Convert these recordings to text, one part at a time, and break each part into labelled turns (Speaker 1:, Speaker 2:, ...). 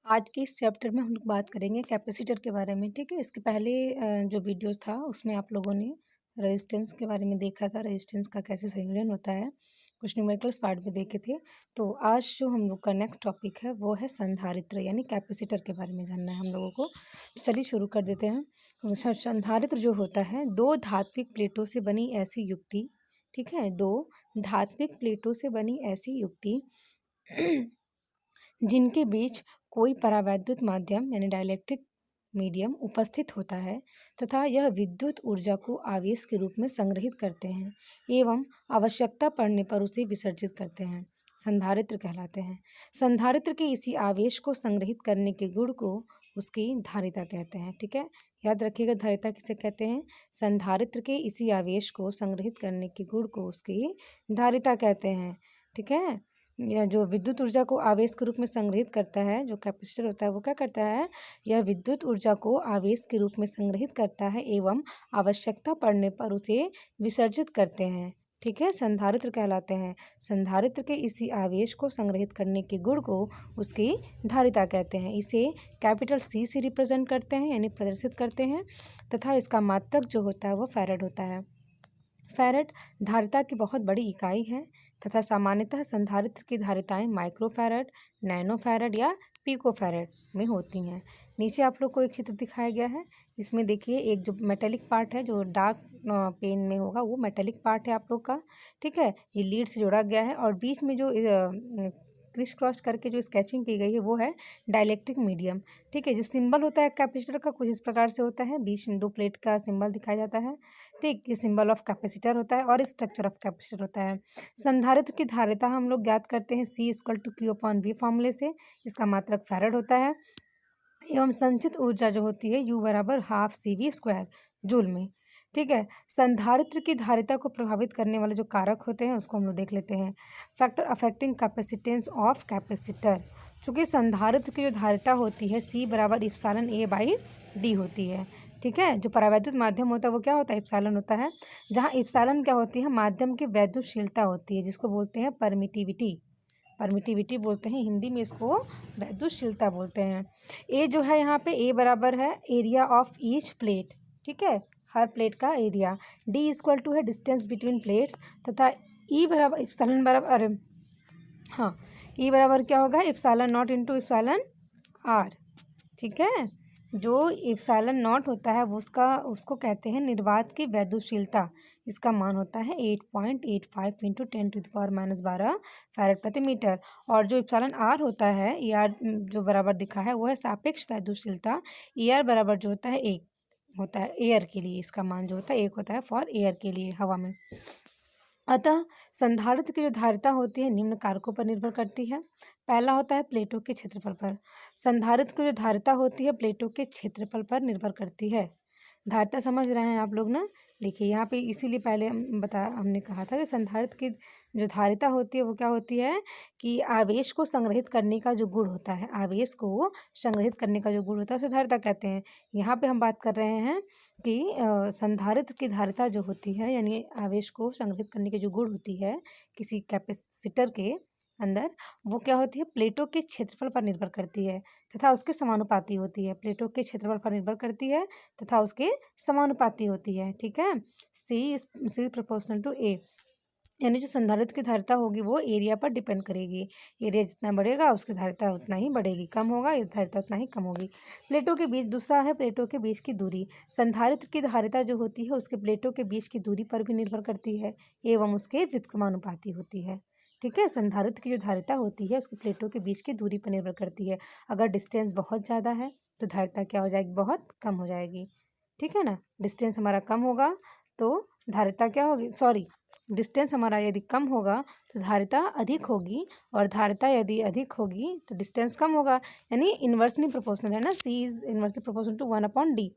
Speaker 1: आज के इस चैप्टर में हम लोग बात करेंगे कैपेसिटर के बारे में। ठीक है, इसके पहले जो वीडियोस था उसमें आप लोगों ने रेजिस्टेंस के बारे में देखा था, रेजिस्टेंस का कैसे संयोजन होता है, कुछ न्यूमेरिकल्स पार्ट भी देखे थे। तो आज जो हम लोग का नेक्स्ट टॉपिक है वो है संधारित्र यानी कैपेसिटर के बारे में जानना है हम लोगों को। तो चलिए शुरू कर देते हैं। संधारित्र जो होता है दो धात्विक प्लेटों से बनी ऐसी युक्ति, ठीक है, दो धात्विक प्लेटों से बनी ऐसी युक्ति जिनके बीच कोई परावैद्युत माध्यम यानी डाइलेक्ट्रिक मीडियम उपस्थित होता है तथा यह विद्युत ऊर्जा को आवेश के रूप में संग्रहित करते हैं एवं आवश्यकता पड़ने पर उसे विसर्जित करते हैं, संधारित्र कहलाते हैं। संधारित्र के इसी आवेश को संग्रहित करने के गुण को उसकी धारिता कहते हैं। ठीक है, याद रखिएगा धारिता किसे कहते हैं। संधारित्र के इसी आवेश को संग्रहित करने के गुण को उसकी धारिता कहते हैं। ठीक है, यह जो विद्युत ऊर्जा को आवेश के रूप में संग्रहित करता है, जो कैपेसिटर होता है वो क्या करता है, यह विद्युत ऊर्जा को आवेश के रूप में संग्रहित करता है एवं आवश्यकता पड़ने पर उसे विसर्जित करते हैं। ठीक है, संधारित्र कहलाते हैं। संधारित्र के इसी आवेश को संग्रहित करने के गुण को उसकी धारिता कहते हैं। इसे कैपिटल सी से रिप्रेजेंट करते हैं यानी प्रदर्शित करते हैं तथा इसका मात्रक जो होता है वो फैरड होता है। फैरड धारिता की बहुत बड़ी इकाई है तथा सामान्यतः संधारित्र की धारिताएं माइक्रोफैरड, नैनोफैरड या पिकोफैरड में होती हैं। नीचे आप लोग को एक चित्र दिखाया गया है, इसमें देखिए एक जो मेटेलिक पार्ट है जो डार्क पेन में होगा वो मेटेलिक पार्ट है आप लोग का। ठीक है, ये लीड से जोड़ा गया है और बीच में जो क्रिस क्रॉस करके जो स्केचिंग की गई है वो है डाइलेक्ट्रिक मीडियम। ठीक है, जो सिंबल होता है कैपेसिटर का कुछ इस प्रकार से होता है, बीच में दो प्लेट का सिंबल दिखाया जाता है। ठीक, ये सिंबल ऑफ कैपेसिटर होता है और स्ट्रक्चर ऑफ कैपेसिटर होता है। संधारित्र की धारिता हम लोग ज्ञात करते हैं C=Q/V फॉर्मूले से। इसका मात्रक फैरड होता है एवं संचित ऊर्जा जो होती है U=12CV² जूल में। ठीक है, संधारित्र की धारिता को प्रभावित करने वाले जो कारक होते हैं उसको हम लोग देख लेते हैं। Factor affecting capacitance of capacitor. चूँकि संधारित्र की जो धारिता होती है C=εA/D होती है। ठीक है, जो परावैद्युत माध्यम होता है वो क्या होता है, इप्सिलॉन होता है। जहाँ इप्सिलॉन क्या होती है, माध्यम की वैद्युतशीलता होती है जिसको बोलते हैं परमिटिविटी। परमिटिविटी बोलते हैं हिंदी में, इसको वैद्युतशीलता बोलते हैं। ए जो है यहाँ पे ए बराबर है एरिया ऑफ ईच प्लेट। ठीक है, हर प्लेट का एरिया। D=2 है डिस्टेंस बिटवीन प्लेट्स तथा ई बराबर इप्सिलॉन बराबर ई बराबर क्या होगा, epsilon naught into epsilon r. ठीक है, जो इप्सिलॉन नॉट होता है उसको कहते हैं निर्वात की वैद्युतशीलता। इसका मान होता है 8.85 इंटू 10⁻12 फैरड प्रति मीटर। और जो इप्सिलॉन आर होता है, ई आर जो बराबर दिखा है वो है सापेक्ष वैद्युतशीलता। ई आर बराबर जो होता है 1 होता है एयर के लिए, इसका मान जो होता है 1 होता है फॉर एयर के लिए, हवा में। अतः संधारित्र की जो धारिता होती है निम्न कारकों पर निर्भर करती है। पहला होता है प्लेटों के क्षेत्रफल पर। संधारित्र की जो धारिता होती है प्लेटों के क्षेत्रफल पर निर्भर करती है। धारिता समझ रहे हैं आप लोग ना। देखिए यहाँ पे इसीलिए पहले हमने कहा था कि संधारित्र की जो धारिता होती है वो क्या होती है कि आवेश को संग्रहित करने का जो गुण होता है, आवेश को संग्रहित करने का जो गुण होता है उसे धारिता कहते हैं। यहाँ पे हम बात कर रहे हैं कि संधारित्र की धारिता जो होती है यानी आवेश को संग्रहित करने की जो गुण होती है किसी कैपेसिटर के अंदर, वो क्या होती है, प्लेटों के क्षेत्रफल पर निर्भर करती है तथा उसके समानुपाती होती है। प्लेटों के क्षेत्रफल पर निर्भर करती है तथा उसके समानुपाती होती है। ठीक है, C प्रोपोर्शनल टू A, यानी जो संधारित्र की धारिता होगी वो एरिया पर डिपेंड करेगी। एरिया जितना बढ़ेगा उसकी धारिता उतना ही बढ़ेगी, कम होगा इस धारिता उतना ही कम होगी। प्लेटों के बीच, दूसरा है प्लेटों के बीच की दूरी। संधारित्र की धारिता जो होती है उसके प्लेटों के बीच की दूरी पर भी निर्भर करती है एवं उसके व्युत्क्रमानुपाती होती है। ठीक है, संधारित्र की जो धारिता होती है उसकी प्लेटों के बीच की दूरी पर निर्भर करती है। अगर डिस्टेंस बहुत ज़्यादा है तो धारिता क्या हो जाएगी, बहुत कम हो जाएगी। ठीक है ना, डिस्टेंस हमारा कम होगा तो धारिता क्या होगी, सॉरी, डिस्टेंस हमारा यदि कम होगा तो धारिता अधिक होगी और धारिता यदि अधिक होगी तो डिस्टेंस कम होगा, यानी इन्वर्सली प्रोपोर्शनल है ना। C=इन्वर्सली प्रोपोर्शनल टू 1/D,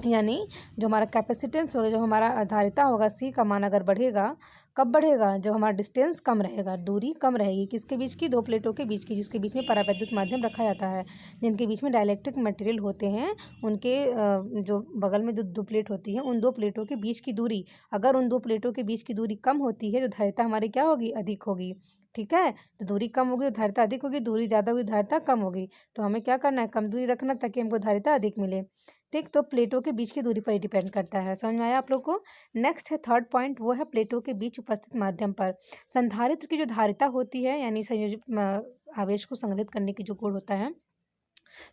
Speaker 1: यानी जो हमारा कैपेसिटेंस होगा, जो हमारा धारिता होगा C का मान अगर बढ़ेगा, कब बढ़ेगा, जब हमारा डिस्टेंस कम रहेगा, दूरी कम रहेगी। किसके बीच की, दो प्लेटों के बीच की, जिसके बीच में परावैद्युत माध्यम रखा जाता है, जिनके बीच में डाइलेक्ट्रिक मटेरियल होते हैं, उनके जो बगल में जो दो प्लेट होती हैं उन दो प्लेटों के बीच की दूरी, अगर उन दो प्लेटों के बीच की दूरी कम होती है तो धारिता हमारी क्या होगी, अधिक होगी। ठीक है, तो दूरी कम होगी तो धारिता अधिक होगी, दूरी ज़्यादा होगी धारिता कम होगी। तो हमें क्या करना है, कम दूरी रखना ताकि हमको धारिता अधिक मिले। ठीक, तो प्लेटों के बीच की दूरी पर ही डिपेंड करता है। समझ में आया आप लोग को? नेक्स्ट है थर्ड पॉइंट, वो है प्लेटों के बीच उपस्थित माध्यम पर। संधारित्र की जो धारिता होती है यानी संयोजित आवेश को संग्रहित करने की जो गुण होता है,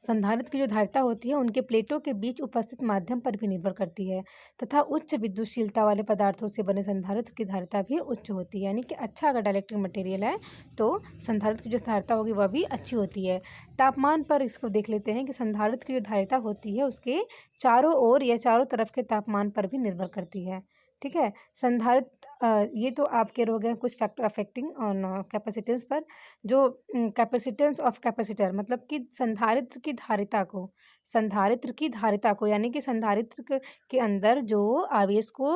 Speaker 1: संधारित्र की जो धारिता होती है उनके प्लेटों के बीच उपस्थित माध्यम पर भी निर्भर करती है तथा उच्च विद्युतशीलता वाले पदार्थों से बने संधारित्र की धारिता भी उच्च होती है। यानी कि अच्छा अगर डाइलेक्ट्रिक मटेरियल है तो संधारित्र की जो धारिता होगी वह भी अच्छी होती है। तापमान पर इसको देख लेते हैं कि संधारित्र की जो धारिता होती है उसके चारों ओर या चारों तरफ के तापमान पर भी निर्भर करती है। ठीक है, संधारित्र ये तो आप कह रहे हो कुछ फैक्टर अफेक्टिंग ऑन कैपेसिटेंस पर। जो कैपेसिटेंस ऑफ कैपेसिटर मतलब कि संधारित्र की धारिता को यानी कि संधारित्र के अंदर जो आवेश को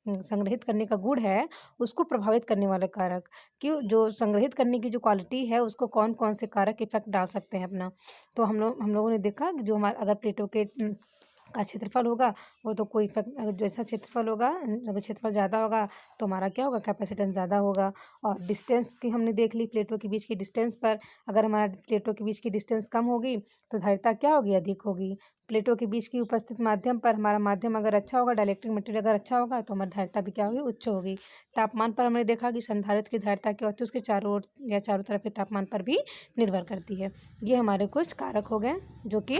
Speaker 1: संग्रहित करने का गुण है उसको प्रभावित करने वाले कारक, कि जो संग्रहित करने की जो क्वालिटी है उसको कौन कौन से कारक इफेक्ट डाल सकते हैं अपना। तो हम लोगों ने देखा कि जो हमारा अगर प्लेटों के का क्षेत्रफल होगा वो तो कोई इफेक्ट, जैसा क्षेत्रफल होगा अगर क्षेत्रफल ज़्यादा होगा तो हमारा क्या होगा, कैपेसिटेंस ज़्यादा होगा। और डिस्टेंस की हमने देख ली, प्लेटों के बीच की डिस्टेंस पर अगर हमारा प्लेटों के बीच की डिस्टेंस कम होगी तो धारिता क्या होगी, अधिक होगी। प्लेटों के बीच की उपस्थित माध्यम पर हमारा माध्यम अगर अच्छा होगा, डाइलेक्ट्रिक मटेरियल अगर अच्छा होगा तो हमारी धारिता भी क्या होगी, उच्च होगी। तापमान पर हमने देखा कि संधारित्र की धारिता क्या होती है उसके चारों ओर या चारों तरफ के तापमान पर भी निर्भर करती है। ये हमारे कुछ कारक हो गए जो कि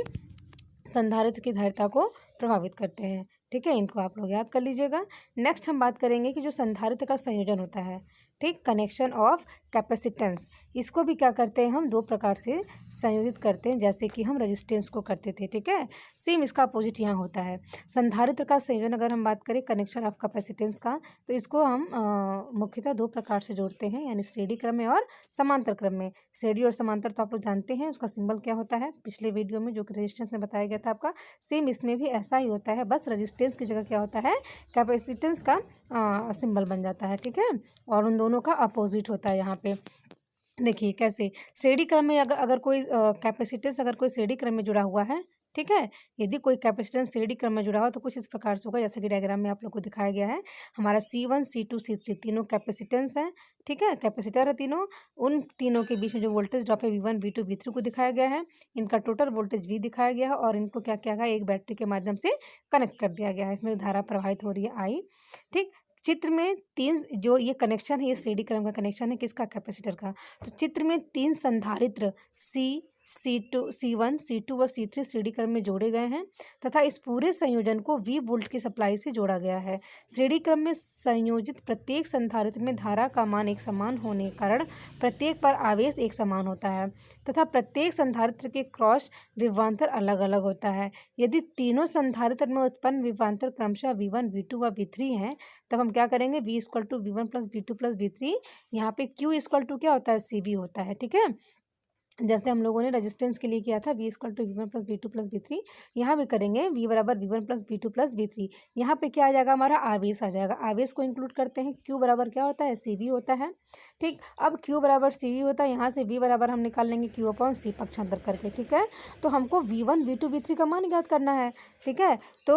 Speaker 1: संधारित्र की धारिता को प्रभावित करते हैं। ठीक है, इनको आप लोग याद कर लीजिएगा। नेक्स्ट हम बात करेंगे कि जो संधारित्र का संयोजन होता है, ठीक, कनेक्शन ऑफ कैपेसिटेंस, इसको भी क्या करते हैं हम, दो प्रकार से संयोजित करते हैं जैसे कि हम रेजिस्टेंस को करते थे। ठीक है, सेम इसका अपोजिट यहाँ होता है। संधारित्र का संयोजन अगर हम बात करें कनेक्शन ऑफ कैपेसिटेंस का, तो इसको हम मुख्यतः दो प्रकार से जोड़ते हैं, यानी श्रेणी क्रम में और समांतर क्रम में। श्रेणी और समांतर तो आप लोग जानते हैं, उसका सिंबल क्या होता है पिछले वीडियो में जो कि रेजिस्टेंस में बताया गया था आपका, सेम इसमें भी ऐसा ही होता है, बस रेजिस्टेंस की जगह क्या होता है, कैपेसिटेंस का सिंबल बन जाता है। ठीक है, और उन दोनों का अपोजिट होता है यहाँ पे। देखिए कैसे, श्रेणी क्रम में अगर कोई कैपेसिटेंस अगर कोई श्रेणी क्रम में जुड़ा हुआ है, ठीक है, यदि कोई कैपेसिटेंस श्रेणी क्रम में जुड़ा हो तो कुछ इस प्रकार से होगा जैसे कि डायग्राम में आप लोग को दिखाया गया है। हमारा C1 C2 C3 तीनों कैपेसिटेंस है। ठीक है, कैपेसिटर है तीनों, उन तीनों के बीच में जो वोल्टेज ड्रॉप है V1 V2 V3 को दिखाया गया है। इनका टोटल वोल्टेज V दिखाया गया है और इनको क्या किया गया, एक बैटरी के माध्यम से कनेक्ट कर दिया गया है। इसमें धारा प्रवाहित हो रही है I। ठीक, चित्र में तीन जो ये कनेक्शन है, ये श्रेणी क्रम का कनेक्शन है किसका, कैपेसिटर का। तो चित्र में तीन संधारित्र C1 C2 व C3 श्रेणी क्रम में जोड़े गए हैं तथा इस पूरे संयोजन को V वोल्ट की सप्लाई से जोड़ा गया है। श्रेणी क्रम में संयोजित प्रत्येक संधारित्र में धारा का मान एक समान होने के कारण प्रत्येक पर आवेश एक समान होता है तथा प्रत्येक संधारित्र के क्रॉस विभवांतर अलग अलग होता है। यदि तीनों संधारित्र में उत्पन्न विभवांतर क्रमशः V1 V2 व V3 हैं, तब हम क्या करेंगे, V = V1 + V2 + V3। यहाँ पे Q = क्या होता है, CV होता है। ठीक है, जैसे हम लोगों ने रेजिस्टेंस के लिए किया था V = V1 + V2 + V3, यहाँ भी करेंगे V = V1 + V2 + V3। यहाँ पे क्या आ जाएगा, हमारा आवेश आ जाएगा। आवेश को इंक्लूड करते हैं, Q बराबर क्या होता है, CV होता है। ठीक, अब Q बराबर CV होता है, यहाँ से V बराबर हम निकाल लेंगे Q/C पक्षांतर करके। ठीक है, तो हमको V1 V2 V3 का मान ज्ञात करना है। ठीक है, तो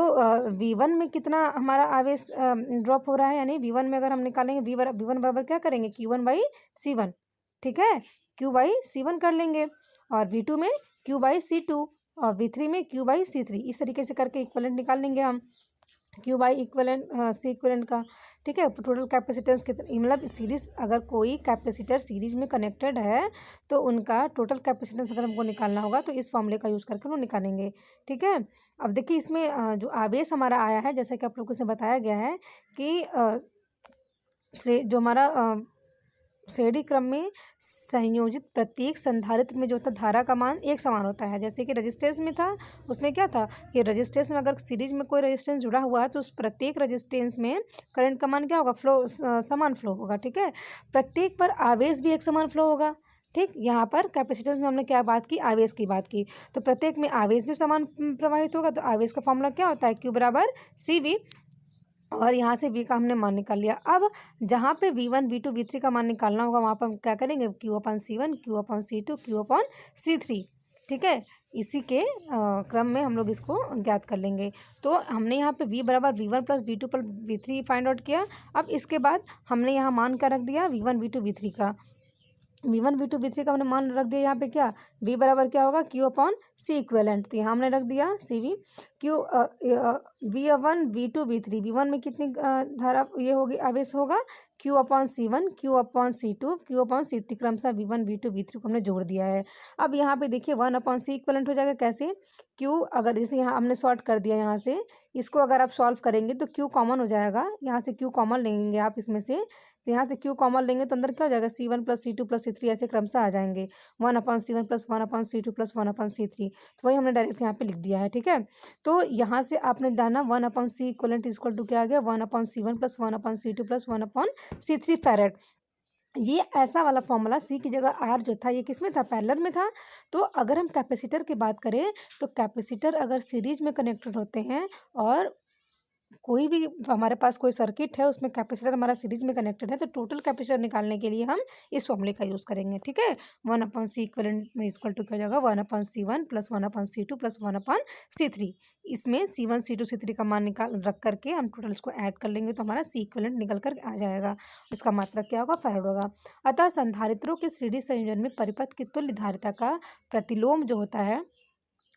Speaker 1: V1 में कितना हमारा आवेश ड्रॉप हो रहा है, यानी V1 में अगर हम निकालेंगे V1 बराबर क्या करेंगे, Q1/C1। ठीक है, Q/C1 कर लेंगे और V2 में Q/C2 और V3 में Q/C3। इस तरीके से करके इक्विवेलेंट निकाल लेंगे हम C इक्विवेलेंट का। ठीक है, टोटल कैपेसिटेंस कितना, मतलब सीरीज अगर कोई कैपेसिटर सीरीज में कनेक्टेड है तो उनका टोटल कैपेसिटेंस अगर हमको निकालना होगा तो इस फॉर्मूले का यूज़ करके हम निकालेंगे। ठीक है, अब देखिए इसमें जो आवेश हमारा आया है, जैसा कि आप लोगों से बताया गया है कि जो हमारा श्रेणी क्रम में संयोजित प्रत्येक संधारित्र में जो होता है धारा का मान एक समान होता है। जैसे कि रेजिस्टेंस में था, उसमें क्या था कि रेजिस्टेंस में अगर सीरीज में कोई रेजिस्टेंस जुड़ा हुआ है तो उस प्रत्येक रेजिस्टेंस में करंट का मान क्या होगा, समान फ्लो होगा। ठीक है, प्रत्येक पर आवेश भी एक समान फ्लो होगा। ठीक, यहाँ पर कैपेसिटेंस में हमने क्या बात की, आवेश की बात की, तो प्रत्येक में आवेश भी समान प्रवाहित होगा। तो आवेश का फॉर्मूला क्या होता है, Q = CV, और यहाँ से V का हमने मान निकाल लिया। अब जहाँ पे V1 V2 V3 का मान निकालना होगा वहाँ पर हम क्या करेंगे, Q/C1 Q/C2 Q/C3। ठीक है, इसी के क्रम में हम लोग इसको ज्ञात कर लेंगे। तो हमने यहाँ पे v बराबर v1 plus v2 plus v3 find out किया। अब इसके बाद हमने यहाँ मान क्या रख दिया, v1 v2 v3 का, v1 v2 v3 का हमने मान रख दिया यहाँ पे क्या, v बराबर क्या होगा q अपॉन सी इक्वेलेंट। तो यहाँ हमने रख दिया सी we q v1 v2 v3, v1 में कितनी धारा ये होगी, आवेश होगा q upon c1 q upon c2 q upon c3, क्रमशः v1 v2 v3 को हमने जोड़ दिया है। अब यहाँ पे देखिए 1 अपॉन सी इक्वेलेंट हो जाएगा कैसे, q अगर जैसे यहाँ हमने सॉर्ट कर दिया, यहाँ से इसको अगर आप सॉल्व करेंगे तो q कॉमन हो जाएगा, यहाँ से q कॉमन लेंगे आप इसमें से, तो यहाँ से q कॉमन लेंगे तो अंदर क्या हो जाएगा, c1 plus c2 plus c3 ऐसे क्रमशः आ जाएंगे, 1 upon c1 plus 1 upon c2 plus 1 upon c3। तो वही हमने डायरेक्ट यहाँ पे लिख दिया है, ठीक है। तो यहाँ से आपने जाना 1 upon C equivalent equal to क्या आ गया, 1 upon c1 plus 1 upon c2 plus 1 upon c3 farad. ये ऐसा वाला फॉर्मूला सी की जगह आर जो था ये किस में था, पैरेलल में था। तो अगर हम कैपेसिटर की बात करें तो कैपेसिटर अगर सीरीज में कनेक्टेड होते हैं और कोई भी हमारे पास कोई सर्किट है उसमें कैपेसिटर हमारा सीरीज में कनेक्टेड है, तो टोटल कैपेसिटर निकालने के लिए हम इस फॉर्मूले का यूज़ करेंगे, ठीक है। 1 अपॉन सी इक्वलेंट में इक्वल टू क्या हो जाएगा, 1 upon c1 plus 1 upon c2 plus 1 upon c3। इसमें c1 c2 c3 का मान निकाल रख करके हम टोटल इसको ऐड कर लेंगे तो हमारा सी इक्वलेंट निकल कर आ जाएगा। इसका मात्रक क्या होगा, फैराड होगा। अतः संधारित्रों के श्रेणी संयोजन में परिपथ की तुल्य धारिता का प्रतिलोम जो होता है,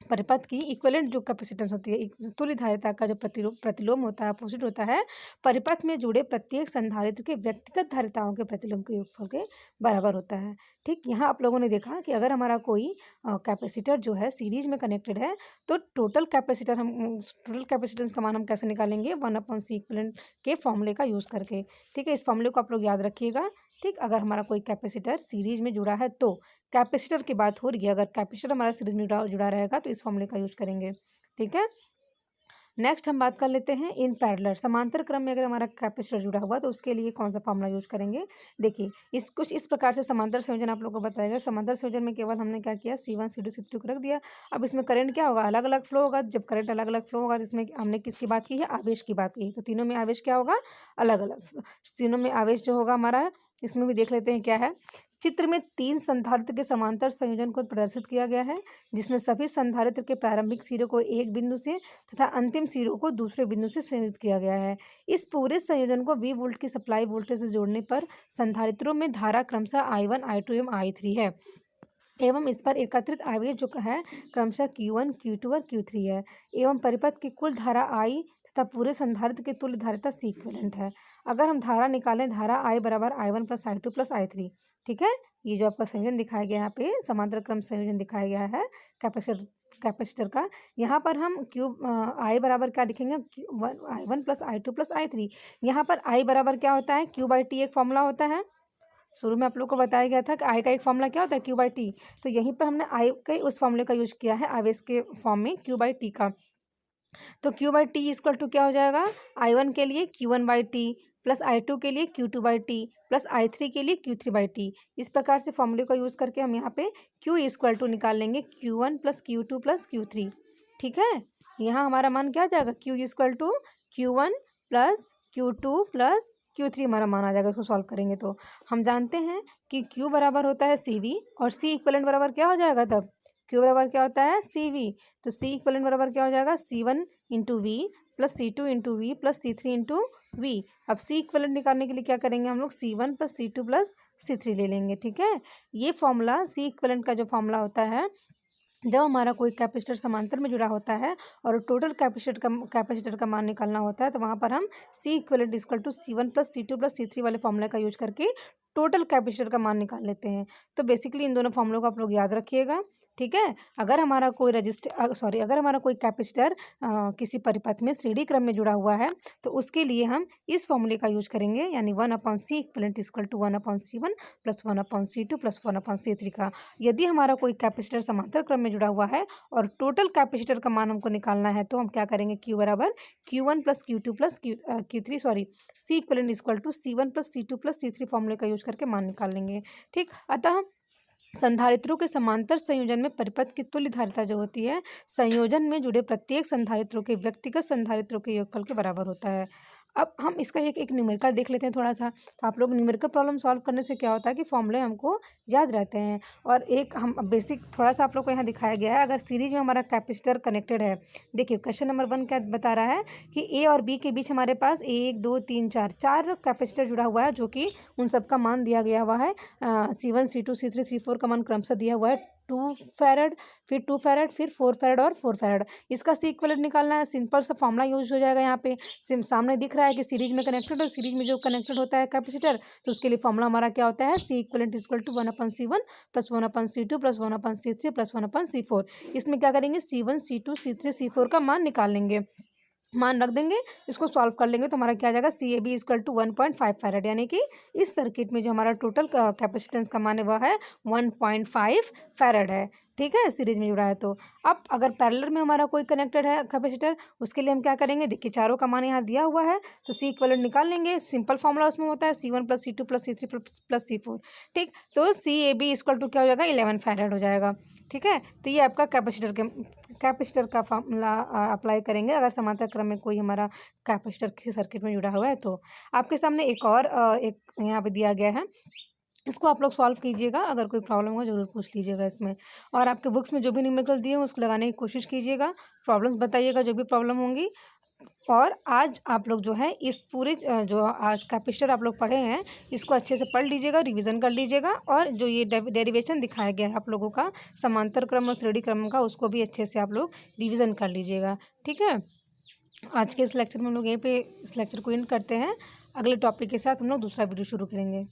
Speaker 1: परिपथ की इक्विवेलेंट जो कैपेसिटेंस होती है, तुल्य धारिता का जो प्रतिलोम होता है, अपोजिट होता है, परिपथ में जुड़े प्रत्येक संधारित्र के व्यक्तिगत धारिताओं के प्रतिलोम के योगफल के बराबर होता है। ठीक, यहाँ आप लोगों ने देखा कि अगर हमारा कोई कैपेसिटर जो है सीरीज में कनेक्टेड है तो टोटल कैपेसिटेंस का मान हम कैसे निकालेंगे, 1 अपॉन सी इक्विवेलेंट के फॉर्मूले का यूज़ करके। ठीक है, इस फॉर्मूले को आप लोग याद रखिएगा। ठीक, अगर हमारा कोई कैपेसिटर सीरीज में जुड़ा है तो कैपेसिटर की बात हो रही है, अगर कैपेसिटर हमारा सीरीज में जुड़ा रहेगा तो इस फॉर्मूले का यूज करेंगे। ठीक है, नेक्स्ट हम बात कर लेते हैं इन पैरेलल, समांतर क्रम में अगर हमारा कैपेसिटर जुड़ा हुआ तो उसके लिए कौन सा फॉर्मूला यूज करेंगे। देखिए, इस कुछ इस प्रकार से समांतर संयोजन आप लोगों को बताएगा। समांतर संयोजन में केवल हमने क्या किया, C1 C2 C3 को रख दिया। अब इसमें करंट क्या होगा, अलग अलग फ्लो होगा। जब करंट अलग अलग फ्लो होगा तो इसमें हमने किसकी बात की है, आवेश की बात की। तो तीनों में आवेश क्या होगा, अलग अलग। तीनों में आवेश जो होगा हमारा, इसमें भी देख लेते हैं क्या है। चित्र में 3 संधारित्र के समांतर संयोजन को प्रदर्शित किया गया है, जिसमें सभी संधारित्र के प्रारंभिक सिरों को एक बिंदु से तथा अंतिम सिरों को दूसरे बिंदु से संयोजित किया गया है। इस पूरे संयोजन को V वोल्ट की सप्लाई वोल्टेज से जोड़ने पर संधारित्रों में धारा क्रमशः I1 I2 एवं I3 है एवं इस पर एकत्रित आवेश जो है क्रमशः Q1 Q2 और Q3 है एवं परिपथ की कुल धारा I तथा पूरे संधारित्र की तुल्य धारिता C इक्विवेलेंट है। अगर हम धारा निकालें, धारा I बराबर I1 plus I2 plus I3। ठीक है, ये जो आपका संयोजन दिखाया गया है, यहाँ पे समांतर क्रम संयोजन दिखाया गया है कैपेसिटर का। यहाँ पर हम I बराबर क्या लिखेंगे, I1 plus I2 plus I3। यहाँ पर I बराबर क्या होता है, Q/T एक फॉर्मूला होता है। शुरू में आप लोग को बताया गया था कि I का एक फॉर्मूला क्या होता है, Q/T। तो यहीं पर हमने I के उस फॉर्मूले का यूज किया है आवेश के फॉर्म में, Q/T का। तो Q/T इक्वल टू क्या हो जाएगा, I1 के लिए Q1/T प्लस I2 के लिए Q2/T प्लस I3 के लिए Q3/T। इस प्रकार से फॉर्मूले का यूज़ करके हम यहाँ पे Q इक्वल टू निकाल लेंगे, Q1 plus Q2 plus Q3। ठीक है, यहाँ हमारा मान क्या आ जाएगा, Q equal to Q1 plus Q2 plus Q3 हमारा मान आ जाएगा। इसको सॉल्व करेंगे तो हम जानते हैं कि Q बराबर होता है CV और C इक्वलेंट बराबर क्या हो जाएगा, तब Q बराबर क्या होता है, CV। तो C इक्वलेंट बराबर क्या हो जाएगा, C1 into V plus C2 into V plus C3 into V. अब C इक्वलेंट निकालने के लिए क्या करेंगे हम लोग, C1 plus C2 plus C3 ले लेंगे। ठीक है, ये फॉर्मूला C इक्वलेंट का जो फॉर्मूला होता है, जब हमारा कोई कैपेसिटर समांतर में जुड़ा होता है और टोटल कैपेसिटर का मान निकालना होता है तो वहाँ पर हम C equivalent equal to C1 plus C2 plus C3 वाले फॉर्मूले का यूज करके टोटल कैपेसिटर का मान निकाल लेते हैं। तो बेसिकली इन दोनों फॉर्मूलों को आप लोग याद रखिएगा। ठीक है, अगर हमारा कोई अगर हमारा कोई कैपेसिटर किसी परिपथ में श्रेणी क्रम में जुड़ा हुआ है तो उसके लिए हम इस फॉर्मूले का यूज करेंगे, यानी 1/C equivalent equal to 1/C1 plus 1/C2 plus 1/C3 का। यदि हमारा कोई कैपेसिटर समांतर क्रम में जुड़ा हुआ है और टोटल कैपेसिटर का मान हमको निकालना है तो हम क्या करेंगे, Q बराबर Q1 plus Q2 plus Q3 C equivalent equal to C1 plus C2 plus C3 फॉर्मूले का यूज करके मान निकाल लेंगे। ठीक, अतः संधारित्रों के समांतर संयोजन में परिपथ की तुल्य धारिता जो होती है संयोजन में जुड़े प्रत्येक संधारित्रों के व्यक्तिगत संधारित्रों के योगफल के बराबर होता है। अब हम इसका एक न्यूमेरिकल देख लेते हैं थोड़ा सा। तो आप लोग न्यूमेरिकल प्रॉब्लम सॉल्व करने से क्या होता है कि फॉर्मूले हमको याद रहते हैं। और एक हम बेसिक थोड़ा सा आप लोग को यहाँ दिखाया गया है। अगर सीरीज में हमारा कैपेसिटर कनेक्टेड है, देखिए क्वेश्चन नंबर 1 क्या बता रहा है कि ए और बी के बीच हमारे पास 1 2 3 4 कैपेसिटर जुड़ा हुआ है, जो कि उन सबका मान दिया गया हुआ है। C1 C2 C3 C4 का मान क्रमशः दिया हुआ है। 2 फैरड, फिर 2 फैरड, फिर 4 फैरड और 4 फैरड। इसका सी इक्विवेलेंट निकालना है। सिंपल सा फॉर्मूला यूज हो जाएगा। यहाँ पे सामने दिख रहा है कि सीरीज में कनेक्टेड, और सीरीज में जो कनेक्टेड होता है कैपेसिटर, तो उसके लिए फॉर्मूला हमारा क्या होता है, C equivalent is equal to 1/C1 plus 1/C2 plus 1/C3 plus 1/C4। इसमें क्या करेंगे, C1 C2 C3 C4 का मान निकाल लेंगे, मान रख देंगे, इसको सॉल्व कर लेंगे तो हमारा क्या आ जाएगा, CAB इक्वल टू 1.5 फैरड। यानी कि इस सर्किट में जो हमारा टोटल कैपेसिटेंस का मान है वह है 1.5 फैरड है। ठीक है, सीरीज में जुड़ा है। तो अब अगर पैरेलल में हमारा कोई कनेक्टेड है कैपेसिटर, उसके लिए हम क्या करेंगे, देखिए चारों का मान यहाँ दिया हुआ है, तो सी इक्वलेंट निकाल लेंगे। सिंपल फॉर्मूला उसमें होता है C1 plus C2 plus C3 plus C4। ठीक, तो CAB इक्वल टू क्या हो जाएगा, 11 फैरड हो जाएगा। ठीक है, तो ये आपका कैपेसिटर का फॉर्मूला अप्लाई करेंगे अगर समांतर क्रम में कोई हमारा कैपेसिटर किसी सर्किट में जुड़ा हुआ है। तो आपके सामने एक और एक यहाँ पे दिया गया है, इसको आप लोग सॉल्व कीजिएगा। अगर कोई प्रॉब्लम हो जरूर पूछ लीजिएगा इसमें। और आपके बुक्स में जो भी न्यूमेरिकल दिए हैं उसको लगाने की कोशिश कीजिएगा, प्रॉब्लम्स बताइएगा जो भी प्रॉब्लम होंगी। और आज आप लोग जो है इस पूरे जो आज कैपेसिटर आप लोग पढ़े हैं, इसको अच्छे से पढ़ लीजिएगा, रिवीजन कर लीजिएगा। और जो ये डेरिवेशन दिखाया गया है आप लोगों का समांतर क्रम और श्रेणी क्रम का, उसको भी अच्छे से आप लोग रिवीजन कर लीजिएगा। ठीक है, आज के इस लेक्चर में हम लोग यहीं पे इस लेक्चर को एंड करते हैं। अगले टॉपिक के साथ हम लोग दूसरा वीडियो शुरू करेंगे।